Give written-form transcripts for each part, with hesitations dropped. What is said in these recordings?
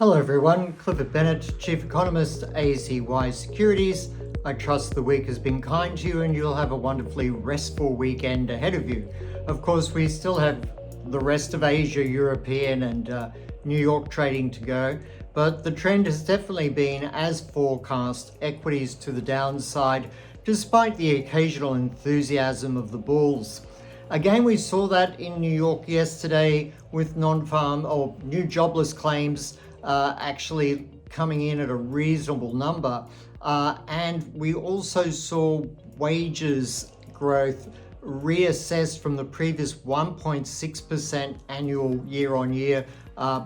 Hello everyone, Clifford Bennett, Chief Economist, ACY Securities. I trust the week has been kind to you and you'll have a wonderfully restful weekend ahead of you. Of course, we still have the rest of Asia, European and New York trading to go, but the trend has definitely been as forecast, equities to the downside, despite the occasional enthusiasm of the bulls. Again, we saw that in New York yesterday with non-farm or new jobless claims actually coming in at a reasonable number. And we also saw wages growth reassessed from the previous 1.6% annual year-on-year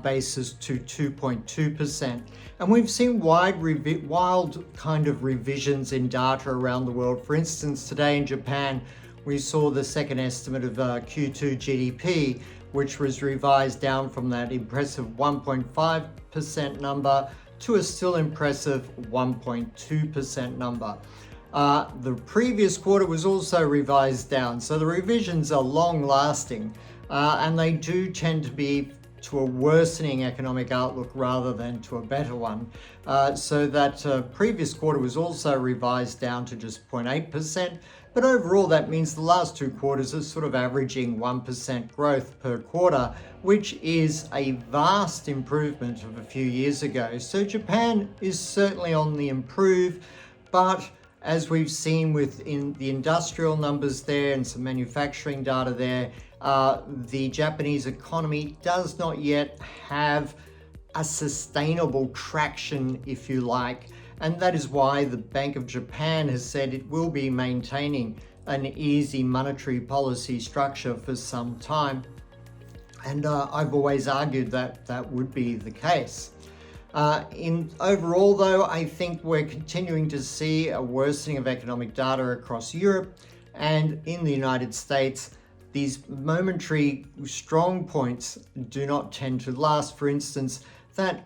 basis to 2.2%. And we've seen wild kind of revisions in data around the world. For instance, today in Japan, we saw the second estimate of Q2 GDP, which was revised down from that impressive 1.5% number to a still impressive 1.2% number. The previous quarter was also revised down, so the revisions are long lasting and they do tend to be to a worsening economic outlook rather than to a better one. So that previous quarter was also revised down to just 0.8%, but overall that means the last two quarters are sort of averaging 1% growth per quarter, which is a vast improvement of a few years ago. So Japan is certainly on the improve, but as we've seen within the industrial numbers there and some manufacturing data there, the Japanese economy does not yet have a sustainable traction, if you like. And that is why the Bank of Japan has said it will be maintaining an easy monetary policy structure for some time. And I've always argued that that would be the case. In overall, though, I think we're continuing to see a worsening of economic data across Europe and in the United States. These momentary strong points do not tend to last. For instance, that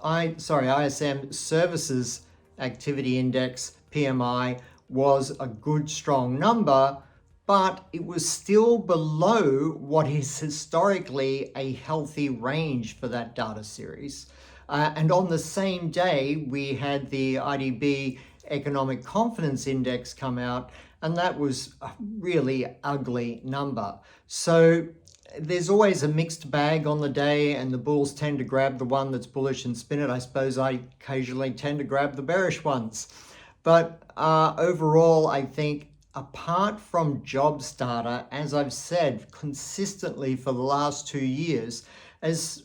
ISM Services Activity Index, PMI, was a good strong number, but it was still below what is historically a healthy range for that data series. And on the same day, we had the IDB Economic Confidence Index come out, and that was a really ugly number. So there's always a mixed bag on the day, and the bulls tend to grab the one that's bullish and spin it. I suppose I occasionally tend to grab the bearish ones. But overall, I think apart from jobs data, as I've said consistently for the last 2 years, as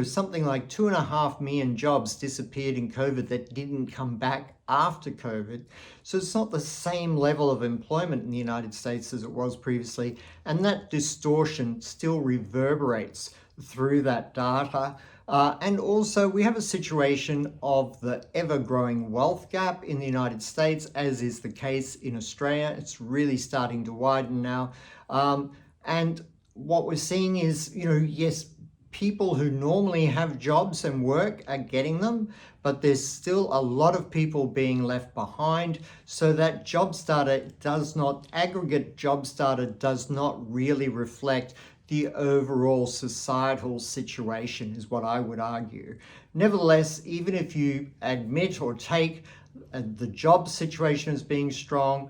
something like 2.5 million jobs disappeared in COVID that didn't come back after COVID. So it's not the same level of employment in the United States as it was previously. And that distortion still reverberates through that data. And also we have a situation of the ever-growing wealth gap in the United States, as is the case in Australia. It's really starting to widen now. And what we're seeing is, yes, people who normally have jobs and work are getting them, but there's still a lot of people being left behind. So that jobs data aggregate jobs data does not really reflect the overall societal situation, is what I would argue. Nevertheless, even if you admit or take the job situation as being strong,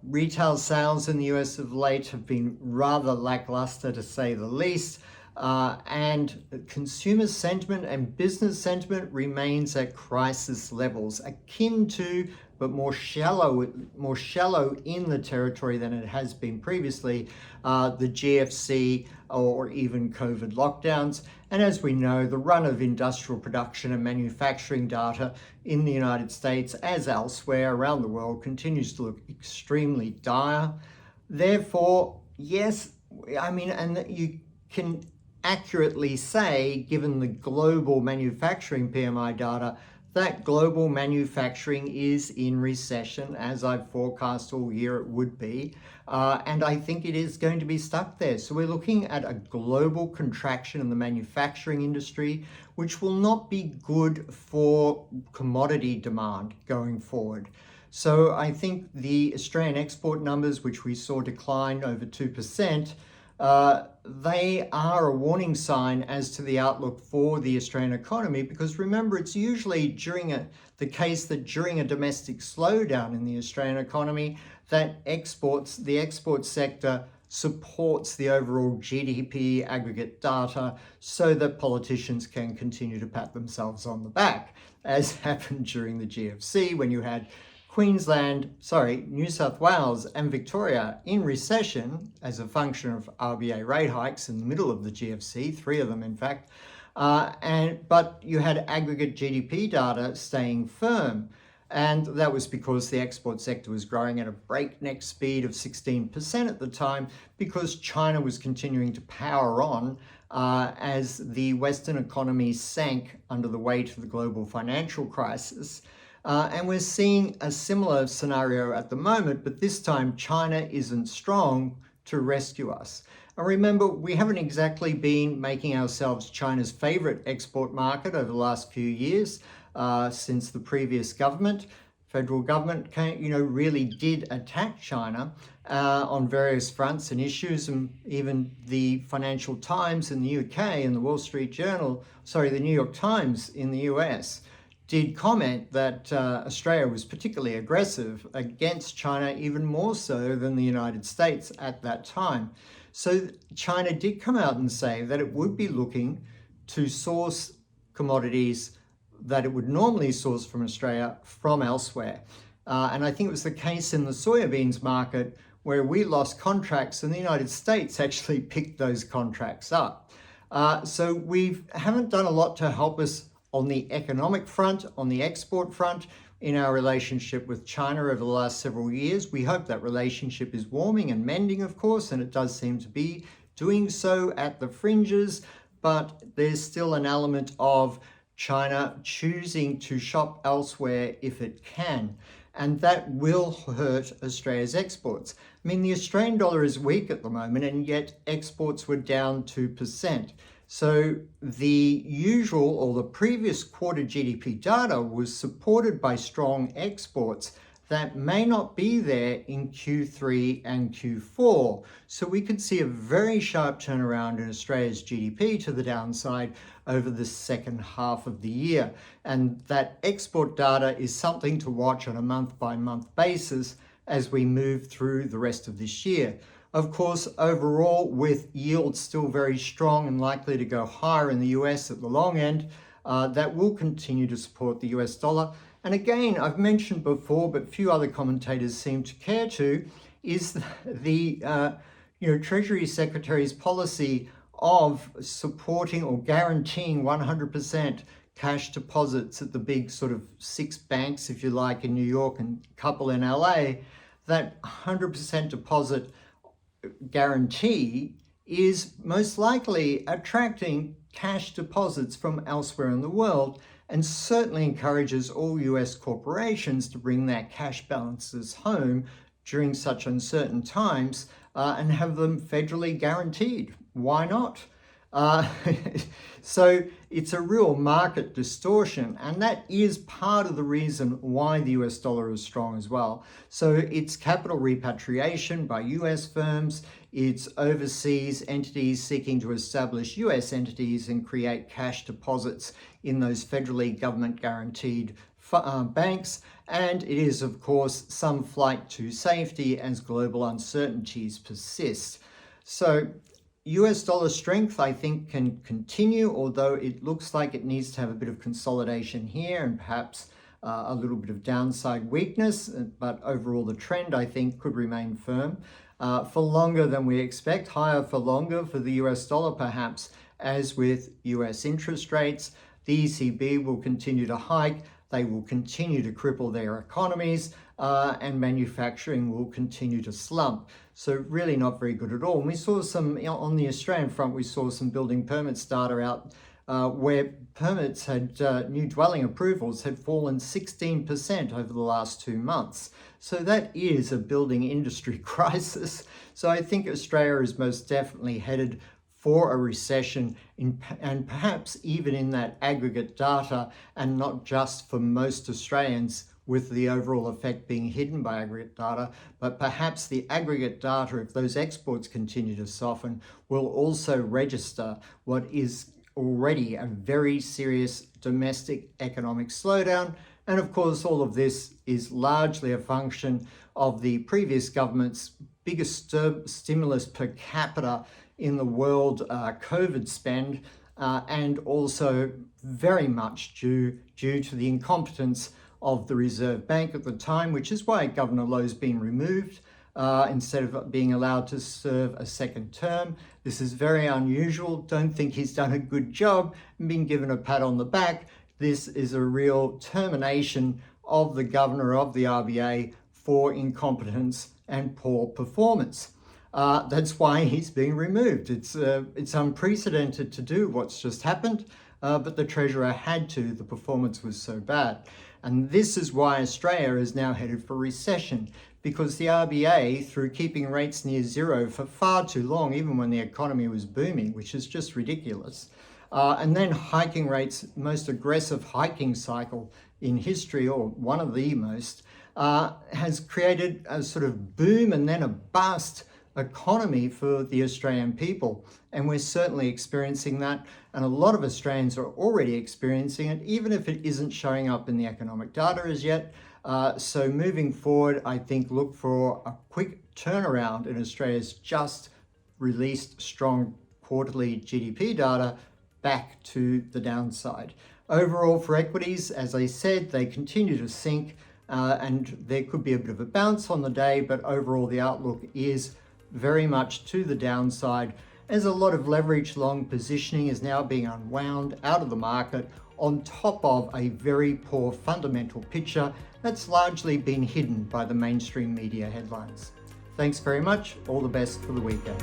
retail sales in the US of late have been rather lackluster, to say the least. And consumer sentiment and business sentiment remains at crisis levels, akin to, but more shallow in the territory than it has been previously, the GFC or even COVID lockdowns. And as we know, the run of industrial production and manufacturing data in the United States, as elsewhere around the world, continues to look extremely dire. Therefore, yes, and you can accurately say, given the global manufacturing PMI data, that global manufacturing is in recession, as I've forecast all year it would be. And I think it is going to be stuck there. So we're looking at a global contraction in the manufacturing industry, which will not be good for commodity demand going forward. So I think the Australian export numbers, which we saw decline over 2%, they are a warning sign as to the outlook for the Australian economy, because remember, it's usually the case that during a domestic slowdown in the Australian economy, that the export sector supports the overall GDP aggregate data so that politicians can continue to pat themselves on the back, as happened during the GFC when you had New South Wales and Victoria in recession as a function of RBA rate hikes in the middle of the GFC, 3 of them in fact, but you had aggregate GDP data staying firm. And that was because the export sector was growing at a breakneck speed of 16% at the time, because China was continuing to power on as the Western economy sank under the weight of the global financial crisis. And we're seeing a similar scenario at the moment, but this time China isn't strong to rescue us. And remember, we haven't exactly been making ourselves China's favorite export market over the last few years, since the previous federal government, really did attack China on various fronts and issues, and even the Financial Times in the UK and the the New York Times in the US did comment that Australia was particularly aggressive against China, even more so than the United States at that time. So China did come out and say that it would be looking to source commodities that it would normally source from Australia from elsewhere. And I think it was the case in the soybeans market, where we lost contracts and the United States actually picked those contracts up. So we haven't done a lot to help us on the economic front, on the export front, in our relationship with China over the last several years. We hope that relationship is warming and mending, of course, and it does seem to be doing so at the fringes, but there's still an element of China choosing to shop elsewhere if it can, and that will hurt Australia's exports. I mean, the Australian dollar is weak at the moment, and yet exports were down 2%. So the usual or the previous quarter GDP data was supported by strong exports that may not be there in Q3 and Q4. So we could see a very sharp turnaround in Australia's GDP to the downside over the second half of the year. And that export data is something to watch on a month-by-month basis as we move through the rest of this year. Of course, overall, with yields still very strong and likely to go higher in the US at the long end, that will continue to support the US dollar. And again, I've mentioned before, but few other commentators seem to care to, is the Treasury Secretary's policy of supporting or guaranteeing 100% cash deposits at the big sort of 6 banks, if you like, in New York and a couple in LA. That 100% deposit guarantee is most likely attracting cash deposits from elsewhere in the world, and certainly encourages all US corporations to bring their cash balances home during such uncertain times and have them federally guaranteed. Why not? So it's a real market distortion, and that is part of the reason why the US dollar is strong as well. So it's capital repatriation by US firms, it's overseas entities seeking to establish US entities and create cash deposits in those federally government guaranteed banks, and it is of course some flight to safety as global uncertainties persist. So US dollar strength, I think, can continue, although it looks like it needs to have a bit of consolidation here and perhaps a little bit of downside weakness, but overall the trend, I think, could remain firm for longer than we expect, higher for longer for the US dollar perhaps. As with US interest rates, the ECB will continue to hike, they will continue to cripple their economies, and manufacturing will continue to slump. So really not very good at all. And we saw some, on the Australian front, we saw some building permits data out where permits new dwelling approvals had fallen 16% over the last 2 months. So that is a building industry crisis. So I think Australia is most definitely headed for a recession, and perhaps even in that aggregate data, and not just for most Australians, with the overall effect being hidden by aggregate data, but perhaps the aggregate data, if those exports continue to soften, will also register what is already a very serious domestic economic slowdown. And of course, all of this is largely a function of the previous government's biggest stimulus per capita in the world COVID spend, and also very much due to the incompetence of the Reserve Bank at the time, which is why Governor Lowe's been removed instead of being allowed to serve a second term. This is very unusual. Don't think he's done a good job and been given a pat on the back. This is a real termination of the governor of the RBA for incompetence and poor performance. That's why he's being removed. It's unprecedented to do what's just happened, but the Treasurer had to. The performance was so bad. And this is why Australia is now headed for recession, because the RBA, through keeping rates near zero for far too long, even when the economy was booming, which is just ridiculous, and then hiking rates, most aggressive hiking cycle in history, or one of the most, has created a sort of boom and then a bust economy for the Australian people. And we're certainly experiencing that. And a lot of Australians are already experiencing it, even if it isn't showing up in the economic data as yet. So moving forward, I think look for a quick turnaround in Australia's just released strong quarterly GDP data back to the downside. Overall for equities, as I said, they continue to sink, and there could be a bit of a bounce on the day, but overall the outlook is very much to the downside, as a lot of leverage long positioning is now being unwound out of the market on top of a very poor fundamental picture that's largely been hidden by the mainstream media headlines. Thanks very much. All the best for the weekend.